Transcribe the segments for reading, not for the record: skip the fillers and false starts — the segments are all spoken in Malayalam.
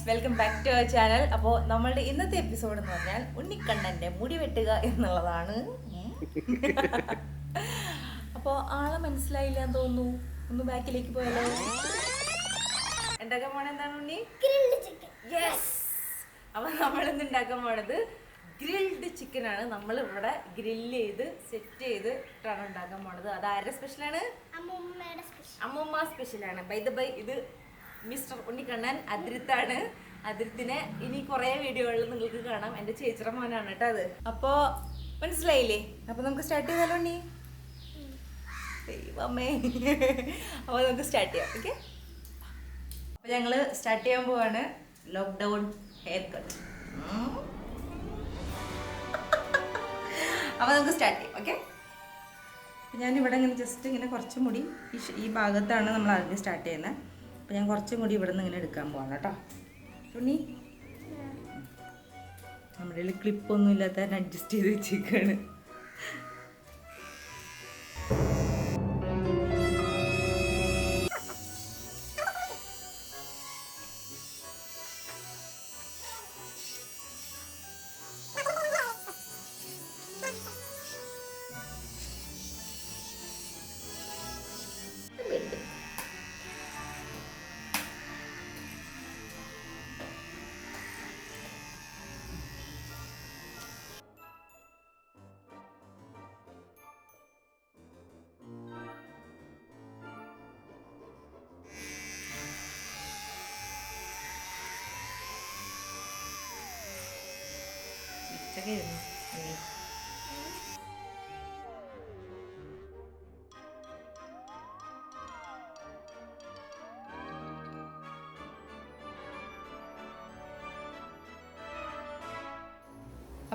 Welcome back to our channel. അപ്പോൾ നമ്മളുടെ ഇന്നത്തെ എപ്പിസോഡ് എന്ന് പറഞ്ഞാൽ ഉണ്ണിക്കണ്ണൻ്റെ മുടി വെട്ടുക എന്നുള്ളതാണ്. അപ്പോൾ ആളെ മനസ്സിലായില്ല എന്ന് തോന്നുന്നു. ഒന്ന് ബാക്കിലേക്ക് പോയാലോ. ഉണ്ടാക്കാൻ പോണത് എന്താണ് ഉണ്ണി? യെസ്. അപ്പോൾ നമ്മളിന്ന് ഉണ്ടാക്കാൻ പോണത് ഗ്രിൽഡ് ചിക്കനാണ്. നമ്മളിവിടെ ഗ്രില്ല് ചെയ്ത് സെറ്റ് ചെയ്തിട്ടാണ് ഉണ്ടാക്കാൻ പോണത്. അത് ആരുടെ സ്പെഷ്യലാണ്? അമ്മൂമ്മ സ്പെഷ്യലാണ്. ബൈ ദ ബൈ ഇത് മിസ്റ്റർ ഉണ്ണിക്കണ്ണൻ അതിരിത്താണ്. അതിരിത്തിനെ ഇനി കുറേ വീഡിയോകളിൽ നിങ്ങൾക്ക് കാണാം. എൻ്റെ ചേച്ചിയുടെ മോനാണ് കേട്ടോ അത്. അപ്പോൾ മനസ്സിലായില്ലേ? അപ്പോൾ നമുക്ക് സ്റ്റാർട്ട് ചെയ്താലോ ഉണ്ണി? ദൈവമേ. അപ്പോൾ നമുക്ക് സ്റ്റാർട്ട് ചെയ്യാം. ഓക്കെ, അപ്പോൾ ഞങ്ങൾ സ്റ്റാർട്ട് ചെയ്യാൻ പോവാണ്. Lockdown hair cut. അപ്പോൾ നമുക്ക് സ്റ്റാർട്ട് ചെയ്യാം. ഓക്കെ, ഞാനിവിടെ ഇങ്ങനെ ജസ്റ്റ് ഇങ്ങനെ കുറച്ച് മുടി ഈ ഭാഗത്താണ് നമ്മൾ ആദ്യം സ്റ്റാർട്ട് ചെയ്യുന്നത്. അപ്പോൾ ഞാൻ കുറച്ചും കൂടി ഇവിടെ നിന്ന് ഇങ്ങനെ എടുക്കാൻ പോവാണ് കേട്ടോ. ഉണ്ണി നമ്മുടെ കയ്യിൽ ക്ലിപ്പൊന്നും ഇല്ലാത്ത അഡ്ജസ്റ്റ് ചെയ്ത് വെച്ചേക്കാണ്.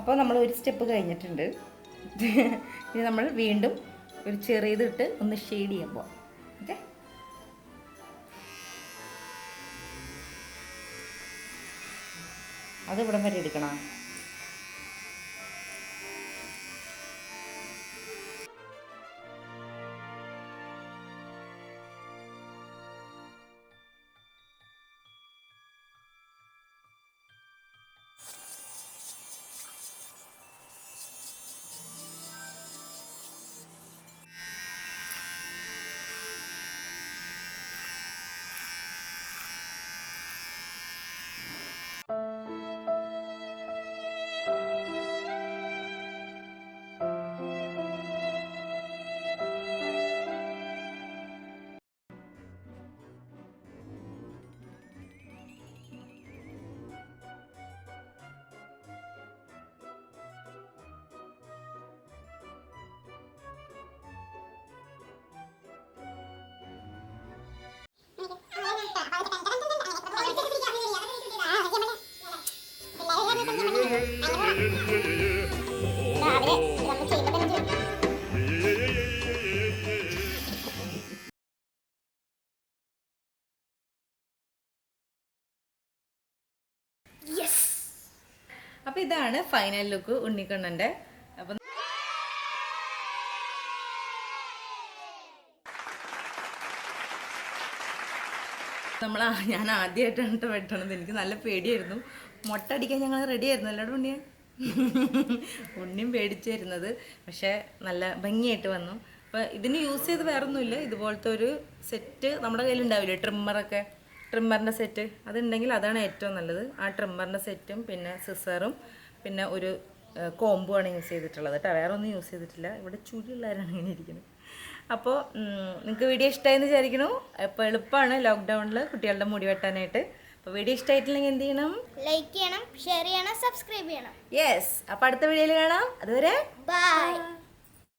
അപ്പോൾ നമ്മൾ ഒരു സ്റ്റെപ്പ് കഴിഞ്ഞിട്ടുണ്ട്. ഇനി നമ്മൾ വീണ്ടും ഒരു ചെറിയതിട്ട് ഒന്ന് ഷെയ്ഡ് ചെയ്യാൻ പോവാം. ഓക്കെ, അത് ഇവിടെ വരെ എടുക്കണം. അപ്പോൾ ഇതാണ് ഫൈനൽ ലുക്ക് ഉണ്ണിക്കണ്ണൻ്റെ. അപ്പം ഞാൻ ആദ്യമായിട്ടാണ് വെട്ടണത്. എനിക്ക് നല്ല പേടിയായിരുന്നു. മുട്ട അടിക്കാൻ ഞങ്ങൾ റെഡി ആയിരുന്നു. അല്ലാണ്ട് ഉണ്ണിയെ ഉണ്ണിയും പേടിച്ചായിരുന്നത്. പക്ഷേ നല്ല ഭംഗിയായിട്ട് വന്നു. അപ്പോൾ ഇതിന് യൂസ് ചെയ്ത് വേറൊന്നുമില്ല. ഇതുപോലത്തെ ഒരു സെറ്റ് നമ്മുടെ കയ്യിലുണ്ടാവില്ലേ, ട്രിമ്മറിൻ്റെ സെറ്റ്, അതുണ്ടെങ്കിൽ അതാണ് ഏറ്റവും നല്ലത്. ആ ട്രിമ്മറിൻ്റെ സെറ്റും പിന്നെ സിസറും പിന്നെ ഒരു കോമ്പുമാണ് യൂസ് ചെയ്തിട്ടുള്ളത് കേട്ടോ. വേറെ ഒന്നും യൂസ് ചെയ്തിട്ടില്ല. ഇവിടെ ചുരുള്ളവരാണ് ഇങ്ങനെ ഇരിക്കുന്നത്. അപ്പോൾ നിങ്ങൾക്ക് വീഡിയോ ഇഷ്ടമായെന്ന് വിചാരിക്കണു. അപ്പോൾ എളുപ്പമാണ് ലോക്ക്ഡൗണിൽ കുട്ടികളുടെ മുടി വെട്ടാനായിട്ട്. അപ്പോൾ വീഡിയോ ഇഷ്ടമായിട്ടില്ലെങ്കിൽ എന്ത് ചെയ്യണം? ലൈക്ക് ചെയ്യണം, ഷെയർ ചെയ്യണം, സബ്സ്ക്രൈബ് ചെയ്യണം. യെസ്. അപ്പോൾ അടുത്ത വീഡിയോയിൽ കാണാം. അതുവരെ ബൈ.